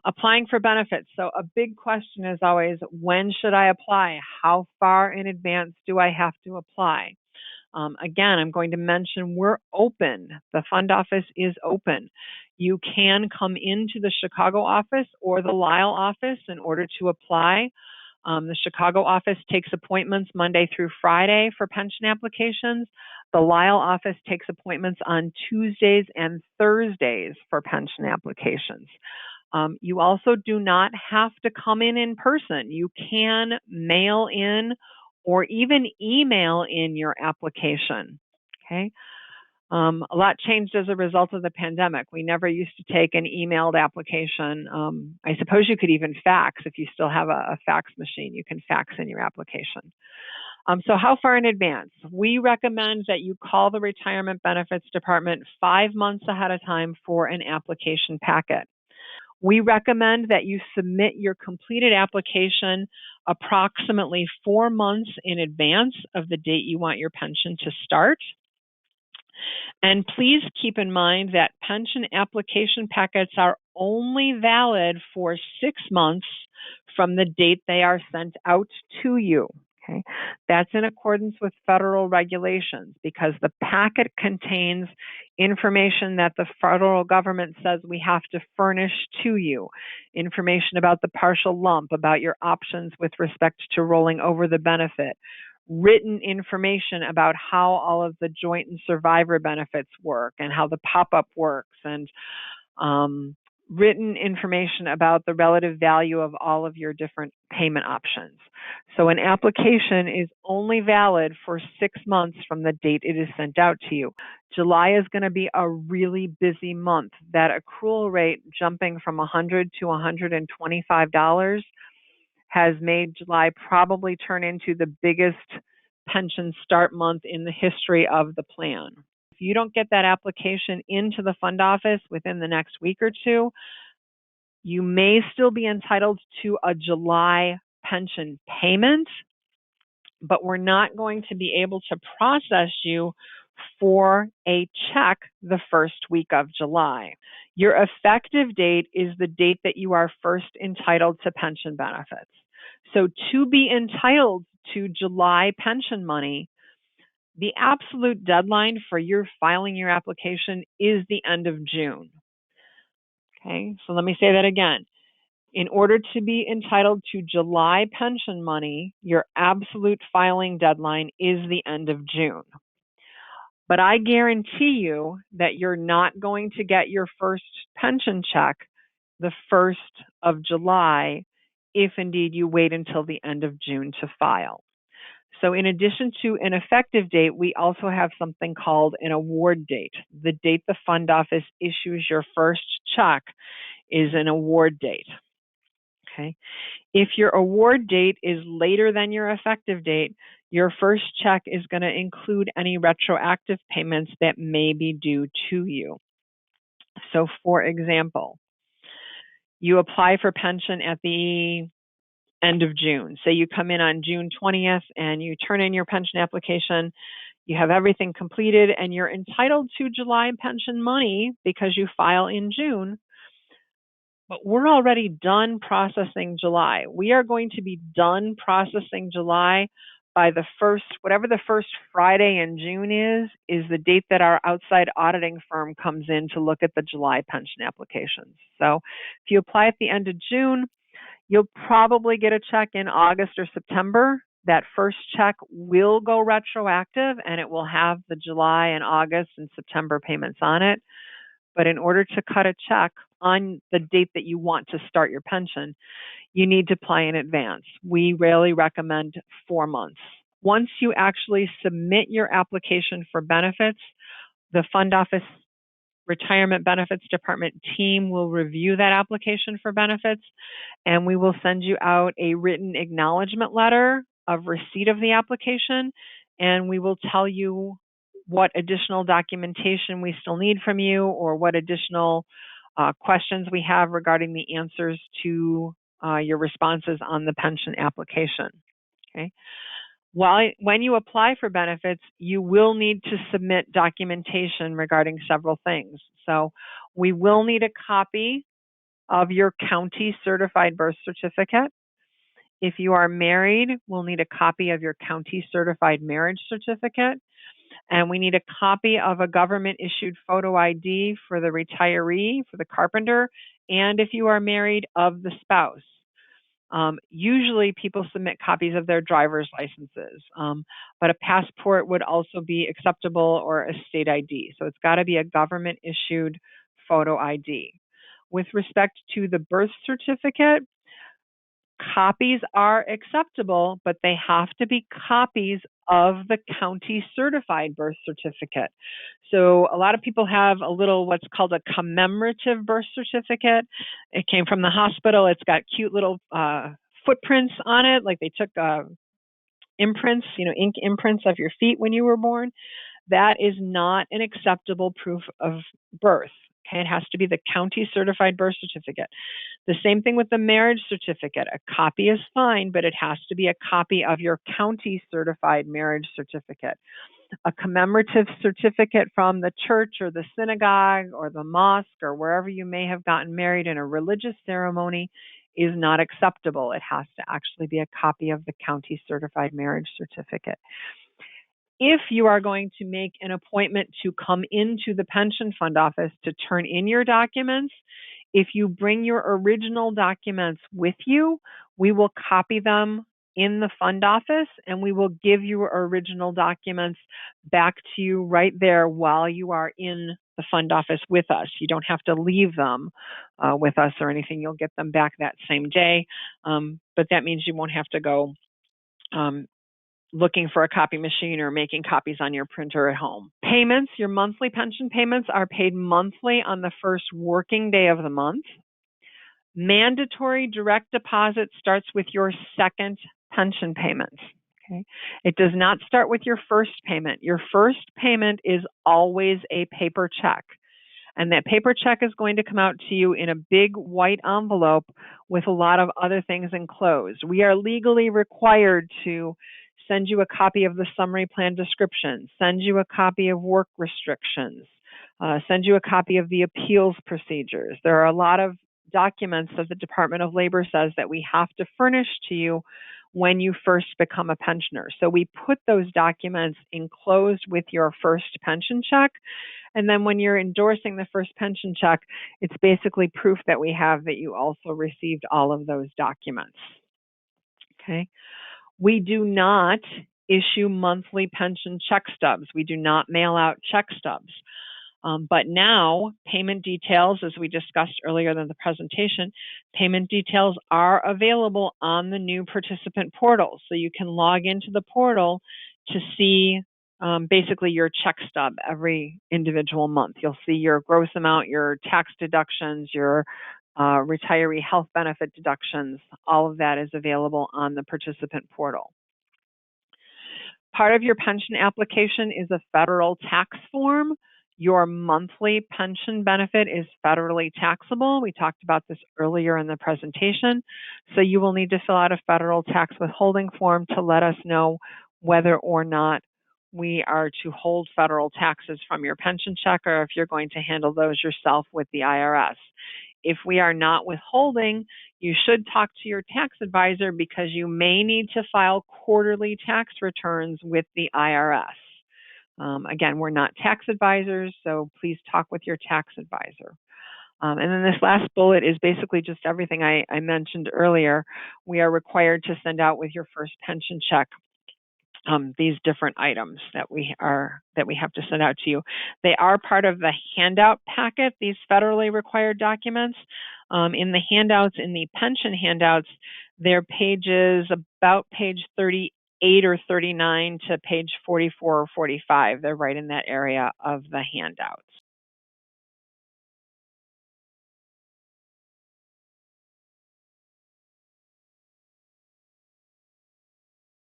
Applying for benefits. So a big question is always, when should I apply? How far in advance do I have to apply? Again, I'm going to mention we're open. The fund office is open. You can come into the Chicago office or the Lisle office in order to apply. The Chicago office takes appointments Monday through Friday for pension applications. The Lisle office takes appointments on Tuesdays and Thursdays for pension applications. You also do not have to come in person. You can mail in or even email in your application. Okay. A lot changed as a result of the pandemic. We never used to take an emailed application. I suppose you could even fax if you still have a fax machine. You can fax in your application. So how far in advance? We recommend that you call the Retirement Benefits Department 5 months ahead of time for an application packet. We recommend that you submit your completed application approximately 4 months in advance of the date you want your pension to start. And please keep in mind that pension application packets are only valid for 6 months from the date they are sent out to you. Okay, that's in accordance with federal regulations because the packet contains information that the federal government says we have to furnish to you. Information about the partial lump, about your options with respect to rolling over the benefit, written information about how all of the joint and survivor benefits work and how the pop-up works, and written information about the relative value of all of your different payment options. So an application is only valid for 6 months from the date it is sent out to you. July is going to be a really busy month. That accrual rate jumping from $100 to $125 has made July probably turn into the biggest pension start month in the history of the plan. If you don't get that application into the fund office within the next week or two, you may still be entitled to a July pension payment, but we're not going to be able to process you for a check the first week of July. Your effective date is the date that you are first entitled to pension benefits. So to be entitled to July pension money, the absolute deadline for your filing your application is the end of June. Okay, so let me say that again. In order to be entitled to July pension money, your absolute filing deadline is the end of June. But I guarantee you that you're not going to get your first pension check the 1st of July if indeed you wait until the end of June to file. So in addition to an effective date, we also have something called an award date. The date the fund office issues your first check is an award date. Okay. If your award date is later than your effective date, your first check is going to include any retroactive payments that may be due to you. So for example, you apply for pension at the end of June. Say you come in on June 20th and you turn in your pension application, you have everything completed and you're entitled to July pension money because you file in June. But we're already done processing July. We are going to be done processing July by the first, whatever the first Friday in June is the date that our outside auditing firm comes in to look at the July pension applications. So if you apply at the end of June, you'll probably get a check in August or September. That first check will go retroactive and it will have the July and August and September payments on it. But in order to cut a check on the date that you want to start your pension, you need to apply in advance. We rarely recommend 4 months. Once you actually submit your application for benefits, the fund office Retirement Benefits Department team will review that application for benefits, and we will send you out a written acknowledgement letter of receipt of the application, and we will tell you what additional documentation we still need from you or what additional questions we have regarding the answers to your responses on the pension application. Okay. When you apply for benefits, you will need to submit documentation regarding several things. So we will need a copy of your county certified birth certificate. If you are married, we'll need a copy of your county certified marriage certificate. And we need a copy of a government issued photo ID for the retiree, for the carpenter, and if you are married, of the spouse. Usually people submit copies of their driver's licenses, but a passport would also be acceptable, or a state ID. So it's got to be a government issued photo ID. With respect to the birth certificate, copies are acceptable, but they have to be copies of the county certified birth certificate. So a lot of people have a little what's called a commemorative birth certificate. It came from the hospital. It's got cute little footprints on it, like they took imprints, ink imprints of your feet when you were born. That is not an acceptable proof of birth. Okay, it has to be the county certified birth certificate. The same thing with the marriage certificate. A copy is fine, but it has to be a copy of your county certified marriage certificate. A commemorative certificate from the church or the synagogue or the mosque or wherever you may have gotten married in a religious ceremony is not acceptable. It has to actually be a copy of the county certified marriage certificate. If you are going to make an appointment to come into the pension fund office to turn in your documents, if you bring your original documents with you, we will copy them in the fund office and we will give your original documents back to you right there while you are in the fund office with us. You don't have to leave them with us or anything. You'll get them back that same day, but that means you won't have to go looking for a copy machine or making copies on your printer at home. Payments, your monthly pension payments are paid monthly on the first working day of the month. Mandatory direct deposit starts with your second pension payment. Okay. It does not start with your first payment. Your first payment is always a paper check. And that paper check is going to come out to you in a big white envelope with a lot of other things enclosed. We are legally required to send you a copy of the summary plan description, send you a copy of work restrictions, send you a copy of the appeals procedures. There are a lot of documents that the Department of Labor says that we have to furnish to you when you first become a pensioner. So we put those documents enclosed with your first pension check. And then when you're endorsing the first pension check, it's basically proof that we have that you also received all of those documents. Okay. We do not issue monthly pension check stubs. We do not mail out check stubs. But now payment details, as we discussed earlier in the presentation, payment details are available on the new participant portal. So you can log into the portal to see basically your check stub every individual month. You'll see your gross amount, your tax deductions, your retiree health benefit deductions. All of that is available on the participant portal. Part of your pension application is a federal tax form. Your monthly pension benefit is federally taxable. We talked about this earlier in the presentation. So you will need to fill out a federal tax withholding form to let us know whether or not we are to hold federal taxes from your pension check, or if you're going to handle those yourself with the IRS. If we are not withholding, you should talk to your tax advisor because you may need to file quarterly tax returns with the IRS. Again, we're not tax advisors, so please talk with your tax advisor. And then this last bullet is basically just everything I mentioned earlier. We are required to send out with your first pension check these different items that we have to send out to you. They are part of the handout packet, these federally required documents. In the handouts, in the pension handouts, they're pages about page 38 or 39 to page 44 or 45. They're right in that area of the handouts.